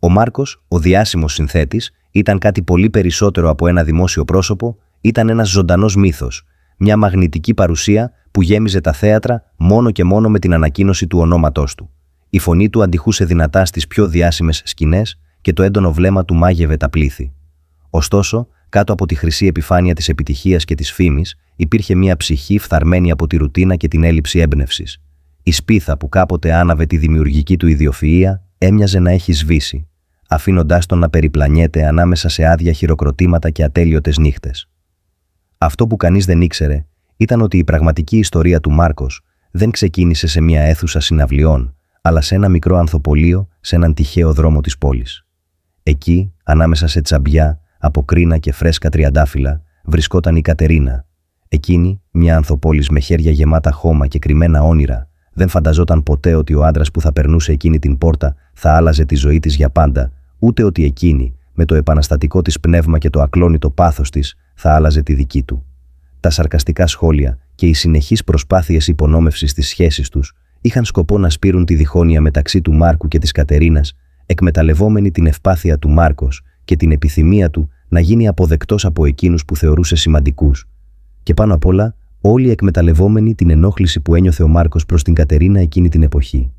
Ο Μάρκος, ο διάσημος συνθέτης, ήταν κάτι πολύ περισσότερο από ένα δημόσιο πρόσωπο, ήταν ένας ζωντανός μύθος, μια μαγνητική παρουσία που γέμιζε τα θέατρα μόνο και μόνο με την ανακοίνωση του ονόματός του. Η φωνή του αντιχούσε δυνατά στις πιο διάσημες σκηνές και το έντονο βλέμμα του μάγευε τα πλήθη. Ωστόσο, κάτω από τη χρυσή επιφάνεια της επιτυχίας και της φήμης, υπήρχε μια ψυχή φθαρμένη από τη ρουτίνα και την έλλειψη έμπνευσης. Η σπίθα που κάποτε άναβε τη δημιουργική του ιδιοφυΐα έμοιαζε να έχει σβήσει, αφήνοντάς τον να περιπλανιέται ανάμεσα σε άδεια χειροκροτήματα και ατέλειωτες νύχτες. Αυτό που κανείς δεν ήξερε ήταν ότι η πραγματική ιστορία του Μάρκος δεν ξεκίνησε σε μια αίθουσα συναυλιών, αλλά σε ένα μικρό ανθοπολείο σε έναν τυχαίο δρόμο της πόλης. Εκεί, ανάμεσα σε τσαμπιά, από κρίνα και φρέσκα τριαντάφυλλα, βρισκόταν η Κατερίνα. Εκείνη, μια ανθοπόλης με χέρια γεμάτα χώμα και κρυμμένα όνειρα, δεν φανταζόταν ποτέ ότι ο άντρας που θα περνούσε εκείνη την πόρτα θα άλλαζε τη ζωή της για πάντα, ούτε ότι εκείνη, με το επαναστατικό της πνεύμα και το ακλόνητο πάθος της, θα άλλαζε τη δική του. Τα σαρκαστικά σχόλια και οι συνεχείς προσπάθειες υπονόμευσης της σχέσης τους είχαν σκοπό να σπείρουν τη διχόνοια μεταξύ του Μάρκου και της Κατερίνας, εκμεταλλευόμενοι την ευπάθεια του Μάρκος και την επιθυμία του να γίνει αποδεκτός από εκείνους που θεωρούσε σημαντικούς. Και πάνω απ' όλα, όλοι εκμεταλλευόμενοι την ενόχληση που ένιωθε ο Μάρκος προς την Κατερίνα εκείνη την εποχή.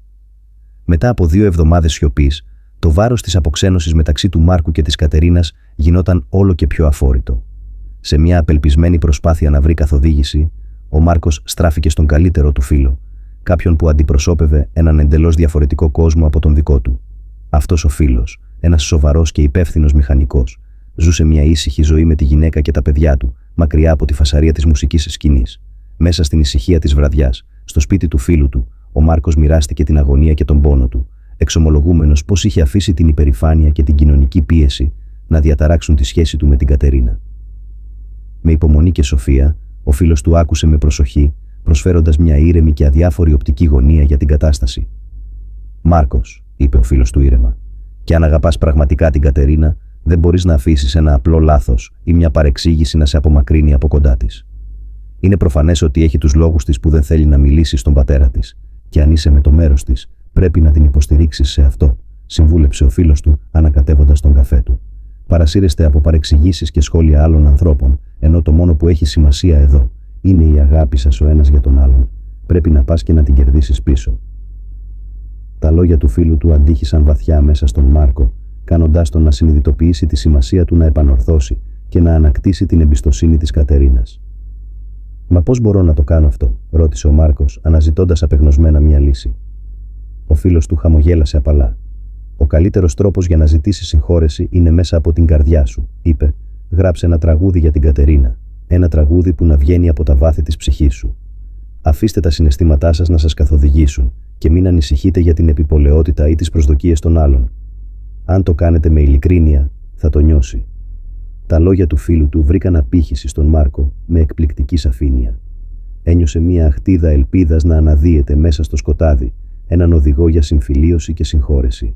Μετά από 2 εβδομάδες σιωπής, το βάρος της αποξένωσης μεταξύ του Μάρκου και της Κατερίνας γινόταν όλο και πιο αφόρητο. Σε μια απελπισμένη προσπάθεια να βρει καθοδήγηση, ο Μάρκος στράφηκε στον καλύτερο του φίλο, κάποιον που αντιπροσώπευε έναν εντελώς διαφορετικό κόσμο από τον δικό του. Αυτός ο φίλος, ένας σοβαρός και υπεύθυνος μηχανικός, ζούσε μια ήσυχη ζωή με τη γυναίκα και τα παιδιά του, μακριά από τη φασαρία της μουσικής σκηνής. Μέσα στην ησυχία της βραδιάς, στο σπίτι του φίλου του, ο Μάρκος μοιράστηκε την αγωνία και τον πόνο του, εξομολογούμενος πως είχε αφήσει την υπερηφάνεια και την κοινωνική πίεση να διαταράξουν τη σχέση του με την Κατερίνα. Με υπομονή και σοφία, ο φίλος του άκουσε με προσοχή, προσφέροντας μια ήρεμη και αδιάφορη οπτική γωνία για την κατάσταση. «Μάρκος», είπε ο φίλος του ήρεμα, «και αν αγαπάς πραγματικά την Κατερίνα, δεν μπορείς να αφήσεις ένα απλό λάθος ή μια παρεξήγηση να σε απομακρύνει από κοντά της. Είναι προφανές ότι έχει τους λόγους της που δεν θέλει να μιλήσει στον πατέρα της, και αν είσαι με το μέρος της, πρέπει να την υποστηρίξεις σε αυτό», συμβούλεψε ο φίλος του, ανακατεύοντας τον καφέ του. «Παρασύρεστε από παρεξηγήσεις και σχόλια άλλων ανθρώπων, ενώ το μόνο που έχει σημασία εδώ είναι η αγάπη σας ο ένας για τον άλλον. Πρέπει να πας και να την κερδίσεις πίσω». Τα λόγια του φίλου του αντίχησαν βαθιά μέσα στον Μάρκο, κάνοντάς τον να συνειδητοποιήσει τη σημασία του να επανορθώσει και να ανακτήσει την εμπιστοσύνη της Κατερίνας. «Μα πώς μπορώ να το κάνω αυτό?» ρώτησε ο Μάρκος, αναζητώντας απεγνωσμένα μια λύση. Ο φίλος του χαμογέλασε απαλά. «Ο καλύτερος τρόπος για να ζητήσεις συγχώρεση είναι μέσα από την καρδιά σου», είπε. «Γράψε ένα τραγούδι για την Κατερίνα. Ένα τραγούδι που να βγαίνει από τα βάθη της ψυχής σου. Αφήστε τα συναισθήματά σας να σας καθοδηγήσουν και μην ανησυχείτε για την επιπολαιότητα ή τις προσδοκίες των άλλων. Αν το κάνετε με ειλικρίνεια, θα το νιώσει». Τα λόγια του φίλου του βρήκαν απήχηση στον Μάρκο με εκπληκτική σαφήνεια. Ένιωσε μία αχτίδα ελπίδας να αναδύεται μέσα στο σκοτάδι, έναν οδηγό για συμφιλίωση και συγχώρεση.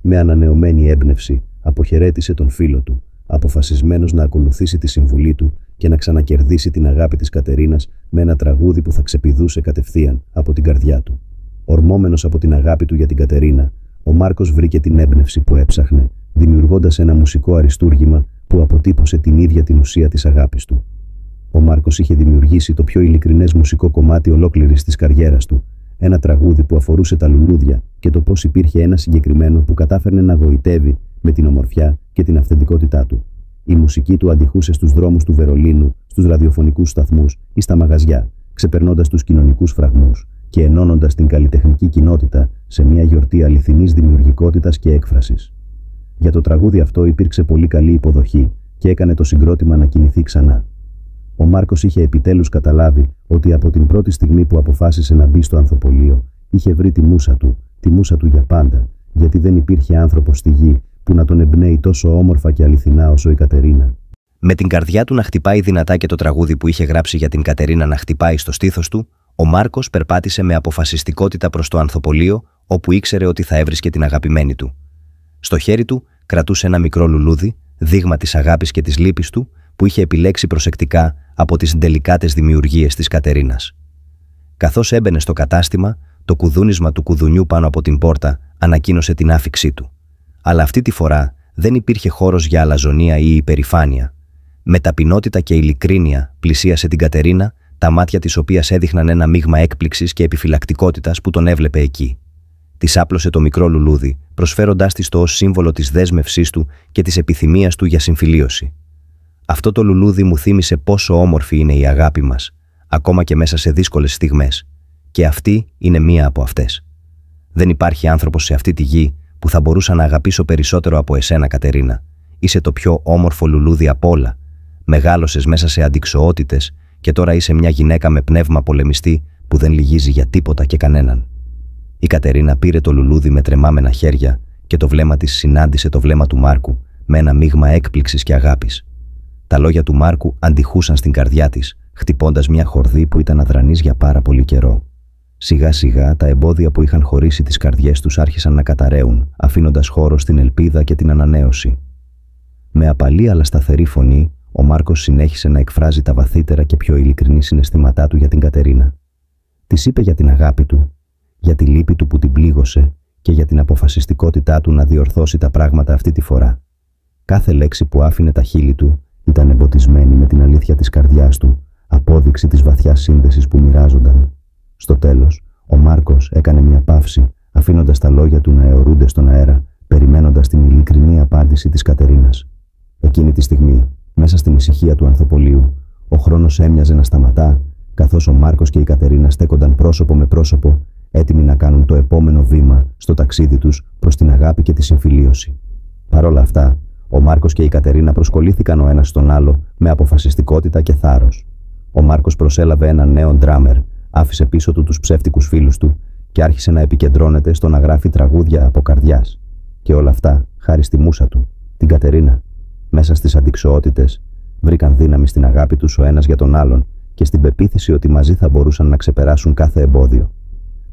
Με ανανεωμένη έμπνευση, αποχαιρέτησε τον φίλο του, αποφασισμένος να ακολουθήσει τη συμβουλή του και να ξανακερδίσει την αγάπη της Κατερίνας με ένα τραγούδι που θα ξεπηδούσε κατευθείαν από την καρδιά του. Ορμόμενος από την αγάπη του για την Κατερίνα, ο Μάρκος βρήκε την έμπνευση που έψαχνε, δημιουργώντας ένα μουσικό αριστούργημα που αποτύπωσε την ίδια την ουσία της αγάπης του. Ο Μάρκος είχε δημιουργήσει το πιο ειλικρινές μουσικό κομμάτι ολόκληρης της καριέρας του, ένα τραγούδι που αφορούσε τα λουλούδια και το πώς υπήρχε ένα συγκεκριμένο που κατάφερνε να γοητεύει με την ομορφιά και την αυθεντικότητά του. Η μουσική του αντιχούσε στους δρόμους του Βερολίνου, στους ραδιοφωνικούς σταθμούς ή στα μαγαζιά, ξεπερνώντας τους κοινωνικούς φραγμούς και ενώνοντας την καλλιτεχνική κοινότητα σε μια γιορτή αληθινής δημιουργικότητας και έκφρασης. Για το τραγούδι αυτό υπήρξε πολύ καλή υποδοχή και έκανε το συγκρότημα να κινηθεί ξανά. Ο Μάρκος είχε επιτέλους καταλάβει ότι από την πρώτη στιγμή που αποφάσισε να μπει στο ανθοπολείο, είχε βρει τη μούσα του για πάντα, γιατί δεν υπήρχε άνθρωπος στη γη που να τον εμπνέει τόσο όμορφα και αληθινά όσο η Κατερίνα. Με την καρδιά του να χτυπάει δυνατά και το τραγούδι που είχε γράψει για την Κατερίνα να χτυπάει στο στήθος του, ο Μάρκος περπάτησε με αποφασιστικότητα προς το ανθοπολείο, όπου ήξερε ότι θα έβρισκε την αγαπημένη του. Στο χέρι του κρατούσε ένα μικρό λουλούδι, δείγμα της αγάπης και της λύπης του, που είχε επιλέξει προσεκτικά από τις ντελικάτες δημιουργίες της Κατερίνας. Καθώς έμπαινε στο κατάστημα, το κουδούνισμα του κουδουνιού πάνω από την πόρτα ανακοίνωσε την άφιξή του. Αλλά αυτή τη φορά δεν υπήρχε χώρος για αλαζονία ή υπερηφάνεια. Με ταπεινότητα και ειλικρίνεια πλησίασε την Κατερίνα, τα μάτια της οποίας έδειχναν ένα μείγμα έκπληξης και επιφυλακτικότητας που τον έβλεπε εκεί. Της άπλωσε το μικρό λουλούδι, προσφέροντάς της το ως σύμβολο της δέσμευσής του και της επιθυμίας του για συμφιλίωση. «Αυτό το λουλούδι μου θύμισε πόσο όμορφη είναι η αγάπη μας, ακόμα και μέσα σε δύσκολες στιγμές. Και αυτή είναι μία από αυτές. Δεν υπάρχει άνθρωπος σε αυτή τη γη που θα μπορούσα να αγαπήσω περισσότερο από εσένα, Κατερίνα. Είσαι το πιο όμορφο λουλούδι απ' όλα. Μεγάλωσες μέσα σε αντιξοότητες και τώρα είσαι μια γυναίκα με πνεύμα πολεμιστή που δεν λυγίζει για τίποτα και κανέναν». Η Κατερίνα πήρε το λουλούδι με τρεμάμενα χέρια και το βλέμμα της συνάντησε το βλέμμα του Μάρκου με ένα μείγμα έκπληξης και αγάπης. Τα λόγια του Μάρκου αντιχούσαν στην καρδιά της, χτυπώντας μια χορδή που ήταν αδρανής για πάρα πολύ καιρό. Σιγά σιγά τα εμπόδια που είχαν χωρίσει τις καρδιές τους άρχισαν να καταραίουν, αφήνοντας χώρο στην ελπίδα και την ανανέωση. Με απαλή αλλά σταθερή φωνή, ο Μάρκος συνέχισε να εκφράζει τα βαθύτερα και πιο ειλικρινή συναισθήματά του για την Κατερίνα. Της είπε για την αγάπη του, για τη λύπη του που την πλήγωσε και για την αποφασιστικότητά του να διορθώσει τα πράγματα αυτή τη φορά. Κάθε λέξη που άφηνε τα χείλη του ήταν εμποτισμένη με την αλήθεια της καρδιάς του, απόδειξη της βαθιάς σύνδεσης που μοιράζονταν. Στο τέλος, ο Μάρκος έκανε μια παύση, αφήνοντας τα λόγια του να αιωρούνται στον αέρα, περιμένοντας την ειλικρινή απάντηση της Κατερίνας. Εκείνη τη στιγμή, μέσα στην ησυχία του ανθοπολίου, ο χρόνος έμοιαζε να σταματά, καθώς ο Μάρκος και η Κατερίνα στέκονταν πρόσωπο με πρόσωπο, έτοιμοι να κάνουν το επόμενο βήμα στο ταξίδι τους προς την αγάπη και τη συμφιλίωση. Παρ' όλα αυτά, ο Μάρκος και η Κατερίνα προσκολήθηκαν ο ένας στον άλλο με αποφασιστικότητα και θάρρος. Ο Μάρκος προσέλαβε έναν νέο ντράμερ, άφησε πίσω του τους ψεύτικους φίλους του και άρχισε να επικεντρώνεται στο να γράφει τραγούδια από καρδιάς. Και όλα αυτά χάρη στη μούσα του, την Κατερίνα. Μέσα στις αντιξοότητες βρήκαν δύναμη στην αγάπη τους ο ένας για τον άλλον και στην πεποίθηση ότι μαζί θα μπορούσαν να ξεπεράσουν κάθε εμπόδιο.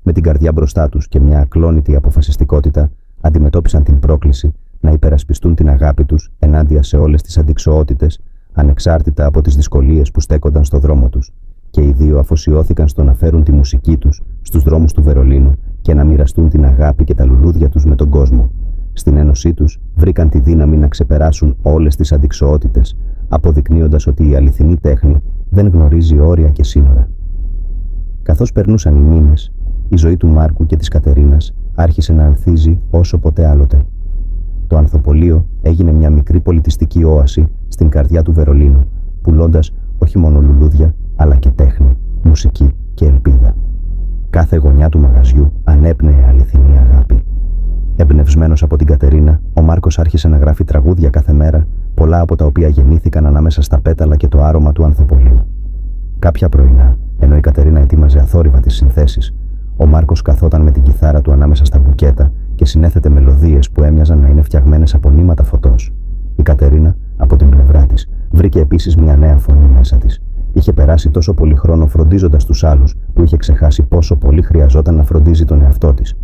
Με την καρδιά μπροστά τους και μια ακλόνητη αποφασιστικότητα αντιμετώπισαν την πρόκληση να υπερασπιστούν την αγάπη τους ενάντια σε όλες τις αντιξοότητες, ανεξάρτητα από τις δυσκολίες που στέκονταν στο δρόμο τους. Και οι δύο αφοσιώθηκαν στο να φέρουν τη μουσική τους στους δρόμους του Βερολίνου και να μοιραστούν την αγάπη και τα λουλούδια τους με τον κόσμο. Στην ένωσή τους βρήκαν τη δύναμη να ξεπεράσουν όλες τις αντιξοότητες, αποδεικνύοντας ότι η αληθινή τέχνη δεν γνωρίζει όρια και σύνορα. Καθώς περνούσαν οι μήνες, η ζωή του Μάρκου και της Κατερίνας άρχισε να ανθίζει όσο ποτέ άλλοτε. Το ανθοπολείο έγινε μια μικρή πολιτιστική όαση στην καρδιά του Βερολίνου, πουλώντας όχι μόνο λουλούδια, αλλά και τέχνη, μουσική και ελπίδα. Κάθε γωνιά του μαγαζιού ανέπνεε αληθινή αγάπη. Εμπνευσμένος από την Κατερίνα, ο Μάρκος άρχισε να γράφει τραγούδια κάθε μέρα, πολλά από τα οποία γεννήθηκαν ανάμεσα στα πέταλα και το άρωμα του ανθοπολείου. Κάποια πρωινά, ενώ η Κατερίνα ετοίμαζε αθόρυβα τις συνθέσεις, ο Μάρκος καθόταν με την κιθάρα του ανάμεσα στα μπουκέτα και συνέθετε μελωδίες που έμοιαζαν να είναι φτιαγμένες από νήματα φωτός. Η Κατερίνα, από την πλευρά της, βρήκε επίσης μια νέα φωνή μέσα της. Είχε περάσει τόσο πολύ χρόνο φροντίζοντας τους άλλους, που είχε ξεχάσει πόσο πολύ χρειαζόταν να φροντίζει τον εαυτό της.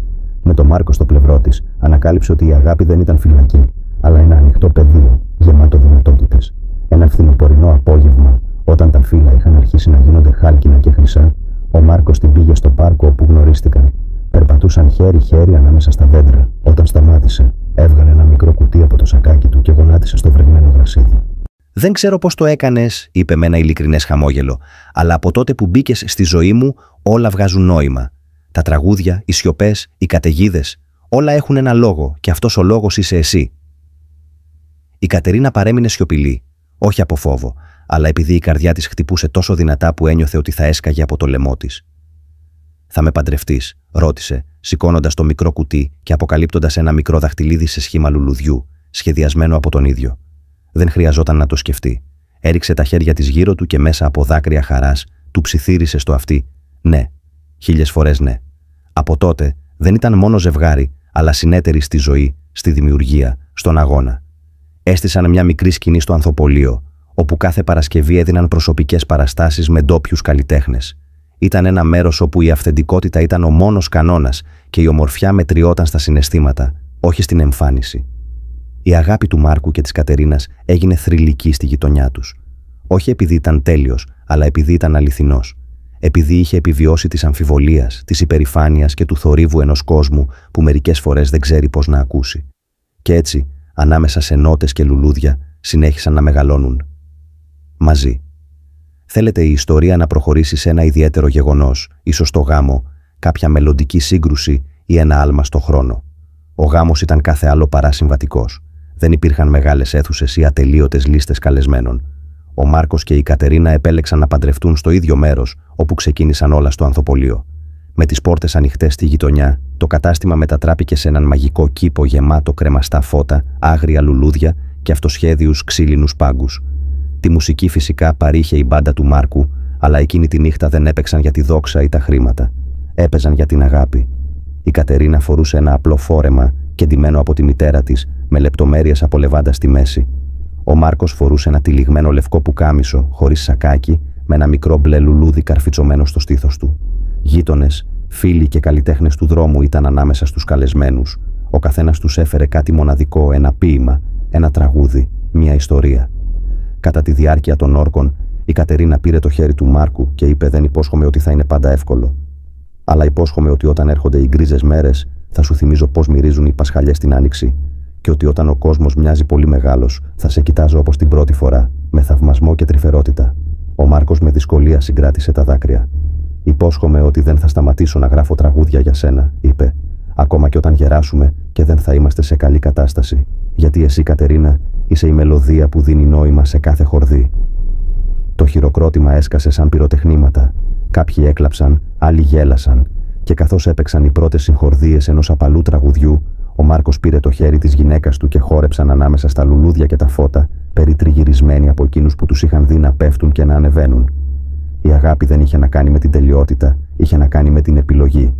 Με τον Μάρκο στο πλευρό της, ανακάλυψε ότι η αγάπη δεν ήταν φυλακή, αλλά ένα ανοιχτό πεδίο, γεμάτο δυνατότητες. Ένα φθινοπορεινό απόγευμα, όταν τα φύλλα είχαν αρχίσει να γίνονται χάλκινα και χρυσά, ο Μάρκος την πήγε στο πάρκο όπου γνωρίστηκαν. Περπατούσαν χέρι-χέρι ανάμεσα στα δέντρα. Όταν σταμάτησε, έβγαλε ένα μικρό κουτί από το σακάκι του και γονάτισε στο βρεγμένο γρασίδι. «Δεν ξέρω πώς το έκανες», είπε με ένα ειλικρινές χαμόγελο, «αλλά από τότε που μπήκες στη ζωή μου όλα βγάζουν νόημα. Τα τραγούδια, οι σιωπές, οι καταιγίδες, όλα έχουν ένα λόγο και αυτός ο λόγος είσαι εσύ». Η Κατερίνα παρέμεινε σιωπηλή, όχι από φόβο, αλλά επειδή η καρδιά της χτυπούσε τόσο δυνατά που ένιωθε ότι θα έσκαγε από το λαιμό της. «Θα με παντρευτείς?» ρώτησε, σηκώνοντας το μικρό κουτί και αποκαλύπτοντας ένα μικρό δαχτυλίδι σε σχήμα λουλουδιού, σχεδιασμένο από τον ίδιο. Δεν χρειαζόταν να το σκεφτεί. Έριξε τα χέρια της γύρω του και μέσα από δάκρυα χαράς του ψιθύρισε στο αυτί. Ναι, 1000 φορές ναι. Από τότε δεν ήταν μόνο ζευγάρι, αλλά συνέτεροι στη ζωή, στη δημιουργία, στον αγώνα. Έστησαν μια μικρή σκηνή στο ανθοπολείο, όπου κάθε Παρασκευή έδιναν προσωπικές παραστάσεις με ντόπιους καλλιτέχνες. Ήταν ένα μέρος όπου η αυθεντικότητα ήταν ο μόνος κανόνας και η ομορφιά μετριόταν στα συναισθήματα, όχι στην εμφάνιση. Η αγάπη του Μάρκου και της Κατερίνας έγινε θρυλική στη γειτονιά τους. Όχι επειδή ήταν τέλειος, αλλά επειδή ήταν αληθινός. Επειδή είχε επιβιώσει της αμφιβολίας, της υπερηφάνειας και του θορύβου ενός κόσμου που μερικές φορές δεν ξέρει πώς να ακούσει. Και έτσι, ανάμεσα σε νότες και λουλούδια, συνέχισαν να μεγαλώνουν. Μαζί. Θέλετε η ιστορία να προχωρήσει σε ένα ιδιαίτερο γεγονός, ίσως το γάμο, κάποια μελλοντική σύγκρουση ή ένα άλμα στο χρόνο. Ο γάμος ήταν κάθε άλλο παρά συμβατικός. Δεν υπήρχαν μεγάλες αίθουσες ή ατελείωτες λίστες καλεσμένων. Ο Μάρκος και η Κατερίνα επέλεξαν να παντρευτούν στο ίδιο μέρος όπου ξεκίνησαν όλα στο ανθοπολείο. Με τις πόρτες ανοιχτές στη γειτονιά, το κατάστημα μετατράπηκε σε έναν μαγικό κήπο γεμάτο κρεμαστά φώτα, άγρια λουλούδια και αυτοσχέδιους ξύλινους πάγκους. Τη μουσική φυσικά παρήχε η μπάντα του Μάρκου, αλλά εκείνη τη νύχτα δεν έπαιξαν για τη δόξα ή τα χρήματα. Έπαιζαν για την αγάπη. Η Κατερίνα φορούσε ένα απλό φόρεμα κεντυμένο από τη μητέρα της, με λεπτομέρειες από λεβάντα στη μέση. Ο Μάρκος φορούσε ένα τυλιγμένο λευκό πουκάμισο, χωρίς σακάκι, με ένα μικρό μπλε λουλούδι καρφιτσωμένο στο στήθος του. Γείτονες, φίλοι και καλλιτέχνες του δρόμου ήταν ανάμεσα στους καλεσμένους. Ο καθένας τους έφερε κάτι μοναδικό, ένα ποίημα, ένα τραγούδι, μια ιστορία. Κατά τη διάρκεια των όρκων, η Κατερίνα πήρε το χέρι του Μάρκου και είπε: «Δεν υπόσχομαι ότι θα είναι πάντα εύκολο. Αλλά υπόσχομαι ότι όταν έρχονται οι γκρίζες μέρες, θα σου θυμίζω πώς μυρίζουν οι πασχαλιές την άνοιξη. Και ότι όταν ο κόσμος μοιάζει πολύ μεγάλος, θα σε κοιτάζω όπως την πρώτη φορά, με θαυμασμό και τρυφερότητα». Ο Μάρκος με δυσκολία συγκράτησε τα δάκρυα. «Υπόσχομαι ότι δεν θα σταματήσω να γράφω τραγούδια για σένα», είπε, «ακόμα και όταν γεράσουμε και δεν θα είμαστε σε καλή κατάσταση. Γιατί εσύ, Κατερίνα, είσαι η μελωδία που δίνει νόημα σε κάθε χορδί». Το χειροκρότημα έσκασε σαν πυροτεχνήματα. Κάποιοι έκλαψαν, άλλοι γέλασαν, και καθώς έπαιξαν οι πρώτες συγχορδίες ενός απαλού τραγουδιού, ο Μάρκος πήρε το χέρι της γυναίκας του και χόρεψαν ανάμεσα στα λουλούδια και τα φώτα, περιτριγυρισμένοι από εκείνους που τους είχαν δει να πέφτουν και να ανεβαίνουν. Η αγάπη δεν είχε να κάνει με την τελειότητα, είχε να κάνει με την επιλογή.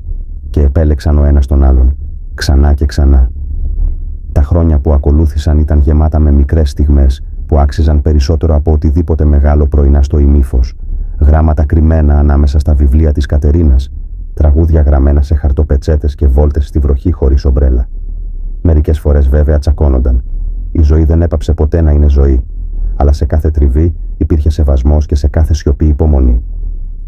Και επέλεξαν ο ένας τον άλλον, ξανά και ξανά. Τα χρόνια που ακολούθησαν ήταν γεμάτα με μικρές στιγμές που άξιζαν περισσότερο από οτιδήποτε μεγάλο πρωινά ημίφος. Γράμματα κρυμμένα ανάμεσα στα βιβλία της Κατερίνας, τραγούδια γραμμένα σε χαρτοπετσέτες και βόλτες στη βροχή χωρίς ομπρέλα. Μερικές φορές βέβαια τσακώνονταν. Η ζωή δεν έπαψε ποτέ να είναι ζωή, αλλά σε κάθε τριβή υπήρχε σεβασμός και σε κάθε σιωπή υπομονή.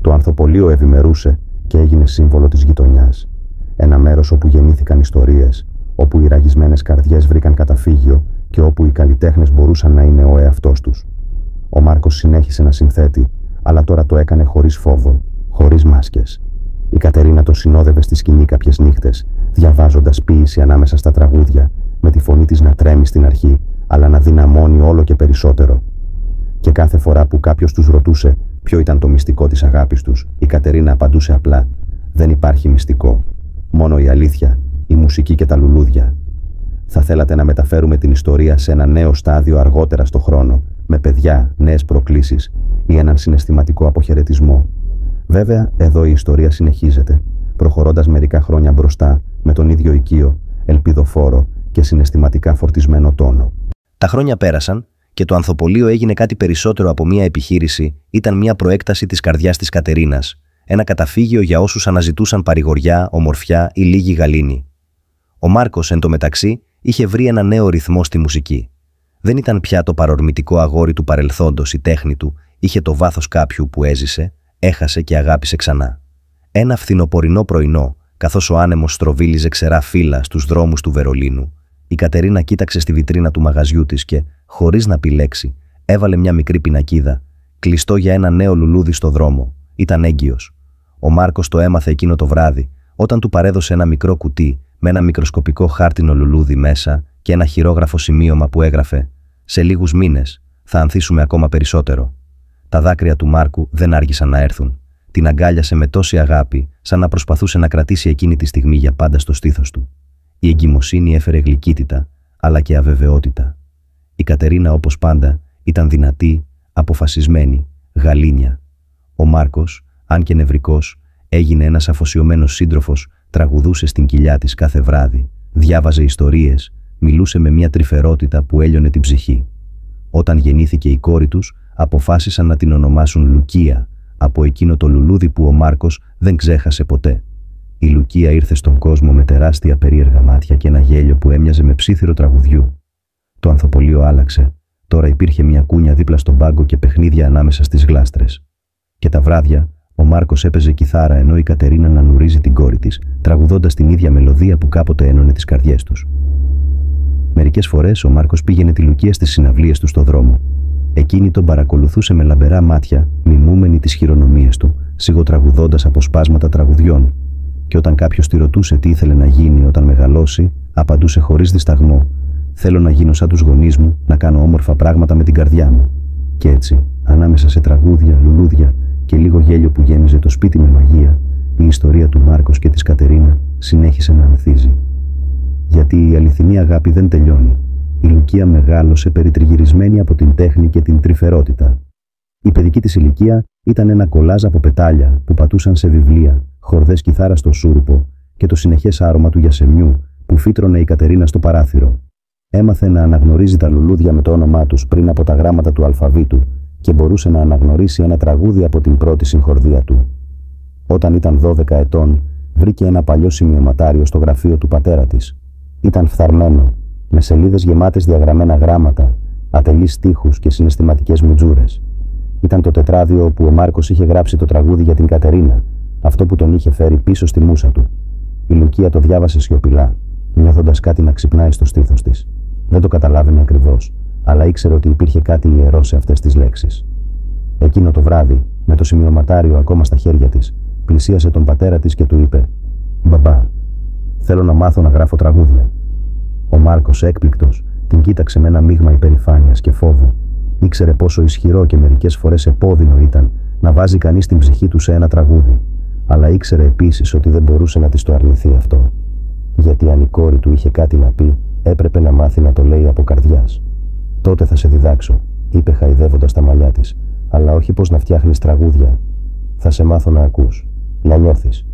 Το ανθοπολείο ευημερούσε και έγινε σύμβολο της γειτονιάς. Ένα μέρος όπου γεννήθηκαν ιστορίες, όπου οι ραγισμένες καρδιές βρήκαν καταφύγιο και όπου οι καλλιτέχνες μπορούσαν να είναι ο εαυτός τους. Ο Μάρκος συνέχισε να συνθέτει, αλλά τώρα το έκανε χωρίς φόβο, χωρίς μάσκες. Η Κατερίνα τον συνόδευε στη σκηνή κάποιες νύχτες, διαβάζοντας ποίηση ανάμεσα στα τραγούδια, με τη φωνή της να τρέμει στην αρχή, αλλά να δυναμώνει όλο και περισσότερο. Και κάθε φορά που κάποιος τους ρωτούσε ποιο ήταν το μυστικό της αγάπης τους, η Κατερίνα απαντούσε απλά: «Δεν υπάρχει μυστικό. Μόνο η αλήθεια, η μουσική και τα λουλούδια». Θα θέλατε να μεταφέρουμε την ιστορία σε ένα νέο στάδιο αργότερα στο χρόνο, με παιδιά, νέες προκλήσεις ή έναν συναισθηματικό αποχαιρετισμό? Βέβαια, εδώ η ιστορία συνεχίζεται, προχωρώντας μερικά χρόνια μπροστά, με τον ίδιο οικείο, ελπιδοφόρο και συναισθηματικά φορτισμένο τόνο. Τα χρόνια πέρασαν και το ανθοπολείο έγινε κάτι περισσότερο από μια επιχείρηση, ήταν μια προέκταση της καρδιάς της Κατερίνας, ένα καταφύγιο για όσους αναζητούσαν παρηγοριά, ομορφιά ή λίγη γαλήνη. Ο Μάρκος, εν τω μεταξύ, είχε βρει ένα νέο ρυθμό στη μουσική. Δεν ήταν πια το παρορμητικό αγόρι του παρελθόντος, η τέχνη του είχε το βάθος κάποιου που έζησε, έχασε και αγάπησε ξανά. Ένα φθινοπορεινό πρωινό, καθώς ο άνεμος στροβίλιζε ξερά φύλλα στους δρόμους του Βερολίνου, η Κατερίνα κοίταξε στη βιτρίνα του μαγαζιού της και, χωρίς να πει λέξη, έβαλε μια μικρή πινακίδα, κλειστό για ένα νέο λουλούδι στο δρόμο. Ήταν έγκυος. Ο Μάρκος το έμαθε εκείνο το βράδυ, όταν του παρέδωσε ένα μικρό κουτί με ένα μικροσκοπικό χάρτινο λουλούδι μέσα και ένα χειρόγραφο σημείωμα που έγραφε: «Σε λίγους μήνες θα ανθίσουμε ακόμα περισσότερο». Τα δάκρυα του Μάρκου δεν άργησαν να έρθουν. Την αγκάλιασε με τόση αγάπη, σαν να προσπαθούσε να κρατήσει εκείνη τη στιγμή για πάντα στο στήθος του. Η εγκυμοσύνη έφερε γλυκύτητα, αλλά και αβεβαιότητα. Η Κατερίνα, όπως πάντα, ήταν δυνατή, αποφασισμένη, γαλήνια. Ο Μάρκος, αν και νευρικός, έγινε ένας αφοσιωμένος σύντροφος, τραγουδούσε στην κοιλιά της κάθε βράδυ, διάβαζε ιστορίες, μιλούσε με μια τρυφερότητα που έλειωνε την ψυχή. Όταν γεννήθηκε η κόρη τους, αποφάσισαν να την ονομάσουν Λουκία, από εκείνο το λουλούδι που ο Μάρκος δεν ξέχασε ποτέ. Η Λουκία ήρθε στον κόσμο με τεράστια περίεργα μάτια και ένα γέλιο που έμοιαζε με ψίθυρο τραγουδιού. Το ανθοπολείο άλλαξε. Τώρα υπήρχε μια κούνια δίπλα στον πάγκο και παιχνίδια ανάμεσα στις γλάστρες. Και τα βράδια, ο Μάρκος έπαιζε κιθάρα ενώ η Κατερίνα νανουρίζει την κόρη της, τραγουδώντας την ίδια μελωδία που κάποτε ένωνε τις καρδιές τους. Μερικές φορές ο Μάρκος πήγαινε τη Λουκία στις συναυλίες του στο δρόμο. Εκείνη τον παρακολουθούσε με λαμπερά μάτια, μιμούμενη τις χειρονομίες του, σιγοτραγουδώντας αποσπάσματα τραγουδιών. Και όταν κάποιος τη ρωτούσε τι ήθελε να γίνει όταν μεγαλώσει, απαντούσε χωρίς δισταγμό: «Θέλω να γίνω σαν τους γονείς μου, να κάνω όμορφα πράγματα με την καρδιά μου». Και έτσι, ανάμεσα σε τραγούδια, λουλούδια και λίγο γέλιο που γέμιζε το σπίτι με μαγεία, η ιστορία του Μάρκος και της Κατερίνα συνέχισε να ανθίζει. Γιατί η αληθινή αγάπη δεν τελειώνει. Η Λουκία μεγάλωσε περιτριγυρισμένη από την τέχνη και την τρυφερότητα. Η παιδική της ηλικία ήταν ένα κολάζ από πετάλια που πατούσαν σε βιβλία, χορδές κιθάρα στο σούρουπο και το συνεχές άρωμα του γιασεμιού που φύτρωνε η Κατερίνα στο παράθυρο. Έμαθε να αναγνωρίζει τα λουλούδια με το όνομά τους πριν από τα γράμματα του αλφαβήτου και μπορούσε να αναγνωρίσει ένα τραγούδι από την πρώτη συγχορδία του. Όταν ήταν 12 ετών, βρήκε ένα παλιό σημειωματάριο στο γραφείο του πατέρα της. Ήταν φθαρμένο, με σελίδες γεμάτες διαγραμμένα γράμματα, ατελείς στίχους και συναισθηματικές μουτζούρες. Ήταν το τετράδιο όπου ο Μάρκος είχε γράψει το τραγούδι για την Κατερίνα, αυτό που τον είχε φέρει πίσω στη μούσα του. Η Λουκία το διάβασε σιωπηλά, νιώθοντας κάτι να ξυπνάει στο στήθος της. Δεν το καταλάβαινε ακριβώς, αλλά ήξερε ότι υπήρχε κάτι ιερό σε αυτές τις λέξεις. Εκείνο το βράδυ, με το σημειωματάριο ακόμα στα χέρια της, πλησίασε τον πατέρα της και του είπε: «Μπαμπά, θέλω να μάθω να γράφω τραγούδια». Ο Μάρκος, έκπληκτος, την κοίταξε με ένα μείγμα υπερηφάνειας και φόβου. Ήξερε πόσο ισχυρό και μερικές φορές επώδυνο ήταν να βάζει κανείς την ψυχή του σε ένα τραγούδι, αλλά ήξερε επίσης ότι δεν μπορούσε να της το αρνηθεί αυτό. Γιατί αν η κόρη του είχε κάτι να πει, έπρεπε να μάθει να το λέει από καρδιάς. «Τότε θα σε διδάξω», είπε χαϊδεύοντας τα μαλλιά της, «αλλά όχι πώς να φτιάχνεις τραγούδια. Θα σε μάθω να ακούς, να νιώθεις,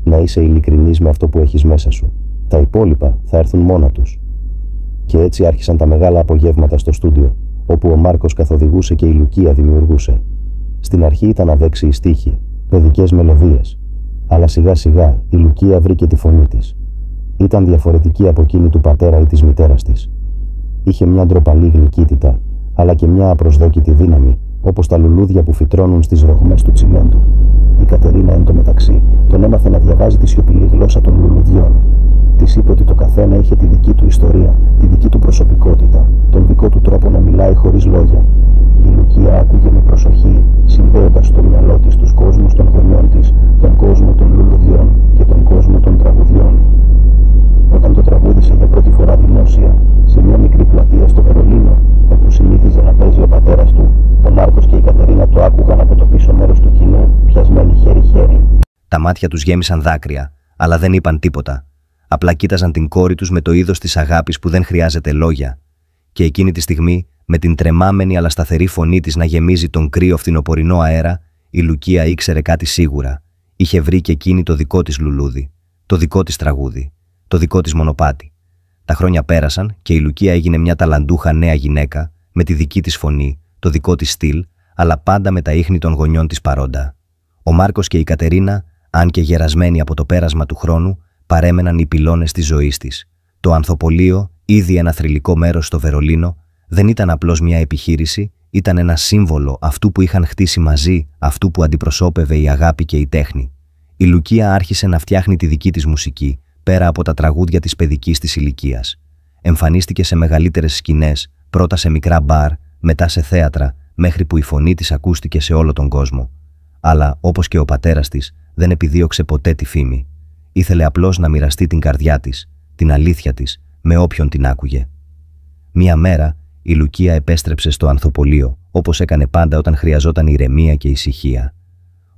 να είσαι ειλικρινής με αυτό που έχεις μέσα σου. Τα υπόλοιπα θα έρθουν μόνα τους». Και έτσι άρχισαν τα μεγάλα απογεύματα στο στούντιο, όπου ο Μάρκος καθοδηγούσε και η Λουκία δημιουργούσε. Στην αρχή ήταν αδέξιοι στίχοι, παιδικές μελωδίες, αλλά σιγά σιγά η Λουκία βρήκε τη φωνή της. Ήταν διαφορετική από εκείνη του πατέρα ή της μητέρας της. Είχε μια ντροπαλή γλυκύτητα, αλλά και μια απροσδόκητη δύναμη, όπως τα λουλούδια που φυτρώνουν στις ρογμές του τσιμέντου. Η Κατερίνα εν τω μεταξύ τον έμαθε να διαβάζει τη σιωπηλή γλώσσα των λουλουδιών. Της είπε ότι το καθένα είχε τη δική του ιστορία, τη δική του προσωπικότητα, τον δικό του τρόπο να μιλάει χωρίς λόγια. Η Λουκία άκουγε με προσοχή, συνδέοντας στο μυαλό της τους κόσμους των γονιών της, τον κόσμο των λουλουδιών και τον κόσμο των τραγουδιών. Όταν το τραγούδισε για πρώτη φορά δημόσια, σε μια μικρή πλατεία στο Βερολίνο, όπου συνήθιζε να παίζει ο πατέρας του, ο Μάρκος και η Κατερίνα το άκουγαν από το πίσω μέρος του κοινού, πιασμένοι χέρι-χέρι. Τα μάτια τους γέμισαν δάκρυα, αλλά δεν είπαν τίποτα. Απλά κοίταζαν την κόρη τους με το είδος της αγάπης που δεν χρειάζεται λόγια. Και εκείνη τη στιγμή, με την τρεμάμενη αλλά σταθερή φωνή της να γεμίζει τον κρύο φθινοπορεινό αέρα, η Λουκία ήξερε κάτι σίγουρα. Είχε βρει και εκείνη το δικό της λουλούδι, το δικό της τραγούδι, το δικό της μονοπάτι. Τα χρόνια πέρασαν και η Λουκία έγινε μια ταλαντούχα νέα γυναίκα, με τη δική της φωνή, το δικό της στυλ, αλλά πάντα με τα ίχνη των γονιών της παρόντα. Ο Μάρκος και η Κατερίνα, αν και γερασμένοι από το πέρασμα του χρόνου, παρέμεναν οι πυλώνες της ζωής της. Το ανθοπολείο, ήδη ένα θρυλικό μέρος στο Βερολίνο, δεν ήταν απλώς μια επιχείρηση, ήταν ένα σύμβολο αυτού που είχαν χτίσει μαζί, αυτού που αντιπροσώπευε η αγάπη και η τέχνη. Η Λουκία άρχισε να φτιάχνει τη δική της μουσική, πέρα από τα τραγούδια της παιδικής της ηλικίας. Εμφανίστηκε σε μεγαλύτερες σκηνές, πρώτα σε μικρά μπαρ, μετά σε θέατρα, μέχρι που η φωνή της ακούστηκε σε όλο τον κόσμο. Αλλά, όπως και ο πατέρας της, δεν επιδίωξε ποτέ τη φήμη. Ήθελε απλώς να μοιραστεί την καρδιά της, την αλήθεια της, με όποιον την άκουγε. Μία μέρα, η Λουκία επέστρεψε στο ανθοπολείο, όπως έκανε πάντα όταν χρειαζόταν ηρεμία και ησυχία.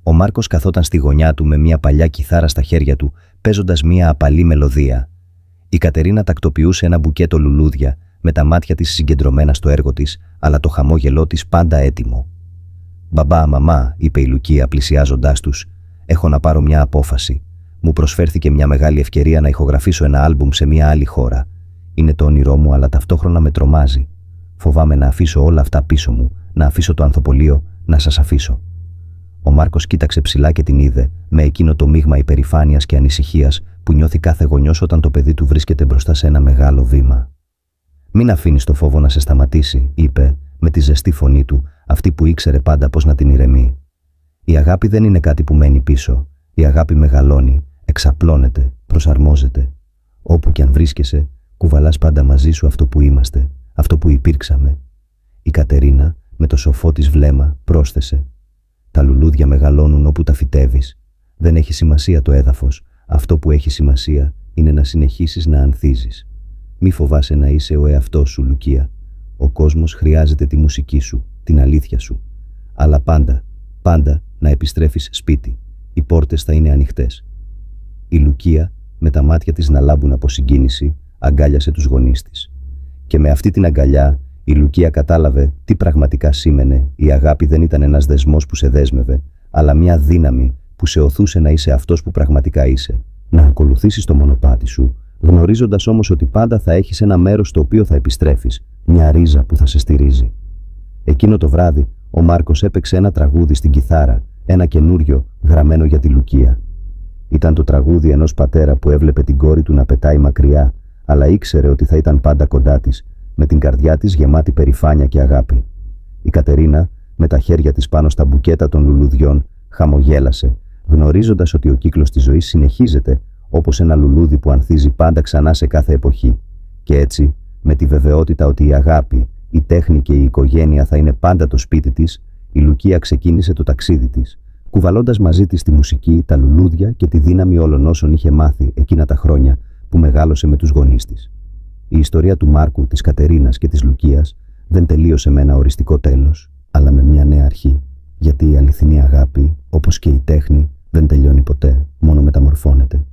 Ο Μάρκος καθόταν στη γωνιά του με μια παλιά κιθάρα στα χέρια του, παίζοντας μια απαλή μελωδία. Η Κατερίνα τακτοποιούσε ένα μπουκέτο λουλούδια, με τα μάτια της συγκεντρωμένα στο έργο της, αλλά το χαμόγελό της πάντα έτοιμο. «Μπαμπά, μαμά», είπε η Λουκία πλησιάζοντάς τους, «έχω να πάρω μια απόφαση. Μου προσφέρθηκε μια μεγάλη ευκαιρία να ηχογραφήσω ένα άλμπουμ σε μια άλλη χώρα. Είναι το όνειρό μου, αλλά ταυτόχρονα με τρομάζει. Φοβάμαι να αφήσω όλα αυτά πίσω μου, να αφήσω το ανθοπολείο, να σας αφήσω». Ο Μάρκος κοίταξε ψηλά και την είδε, με εκείνο το μείγμα υπερηφάνειας και ανησυχίας που νιώθει κάθε γονιός όταν το παιδί του βρίσκεται μπροστά σε ένα μεγάλο βήμα. «Μην αφήνεις το φόβο να σε σταματήσει», είπε, με τη ζεστή φωνή του, αυτή που ήξερε πάντα πώς να την ηρεμεί. «Η αγάπη δεν είναι κάτι που μένει πίσω. Η αγάπη μεγαλώνει, εξαπλώνεται, προσαρμόζεται. Όπου κι αν βρίσκεσαι, Κουβαλάς πάντα μαζί σου αυτό που είμαστε, αυτό που υπήρξαμε. Η Κατερίνα, με το σοφό της βλέμμα, πρόσθεσε: «Τα λουλούδια μεγαλώνουν όπου τα φυτεύεις. Δεν έχει σημασία το έδαφος. Αυτό που έχει σημασία είναι να συνεχίσεις να ανθίζεις. Μη φοβάσαι να είσαι ο εαυτός σου, Λουκία. Ο κόσμος χρειάζεται τη μουσική σου, την αλήθεια σου. Αλλά πάντα να επιστρέφεις σπίτι. Οι πόρτες θα είναι ανοιχτές». Η Λουκία, με τα μάτια της να λάμπουν από συγκίνηση, αγκάλιασε τους γονείς της. Και με αυτή την αγκαλιά, η Λουκία κατάλαβε τι πραγματικά σήμαινε. Η αγάπη δεν ήταν ένας δεσμός που σε δέσμευε, αλλά μια δύναμη που σε οθούσε να είσαι αυτός που πραγματικά είσαι. Να ακολουθήσεις το μονοπάτι σου, γνωρίζοντας όμως ότι πάντα θα έχεις ένα μέρος στο οποίο θα επιστρέφεις, μια ρίζα που θα σε στηρίζει. Εκείνο το βράδυ, ο Μάρκος έπαιξε ένα τραγούδι στην κιθάρα, ένα καινούριο γραμμένο για τη Λουκία. Ήταν το τραγούδι ενός πατέρα που έβλεπε την κόρη του να πετάει μακριά, αλλά ήξερε ότι θα ήταν πάντα κοντά της, με την καρδιά της γεμάτη περηφάνεια και αγάπη. Η Κατερίνα, με τα χέρια της πάνω στα μπουκέτα των λουλουδιών, χαμογέλασε, γνωρίζοντας ότι ο κύκλος της ζωής συνεχίζεται, όπως ένα λουλούδι που ανθίζει πάντα ξανά σε κάθε εποχή. Και έτσι, με τη βεβαιότητα ότι η αγάπη, η τέχνη και η οικογένεια θα είναι πάντα το σπίτι της, η Λουκία ξεκίνησε το ταξίδι της, κουβαλώντας μαζί της τη μουσική, τα λουλούδια και τη δύναμη όλων όσων είχε μάθει εκείνα τα χρόνια που μεγάλωσε με τους γονείς της. Η ιστορία του Μάρκου, της Κατερίνας και της Λουκίας δεν τελείωσε με ένα οριστικό τέλος, αλλά με μια νέα αρχή. Γιατί η αληθινή αγάπη, όπως και η τέχνη, δεν τελειώνει ποτέ, μόνο μεταμορφώνεται.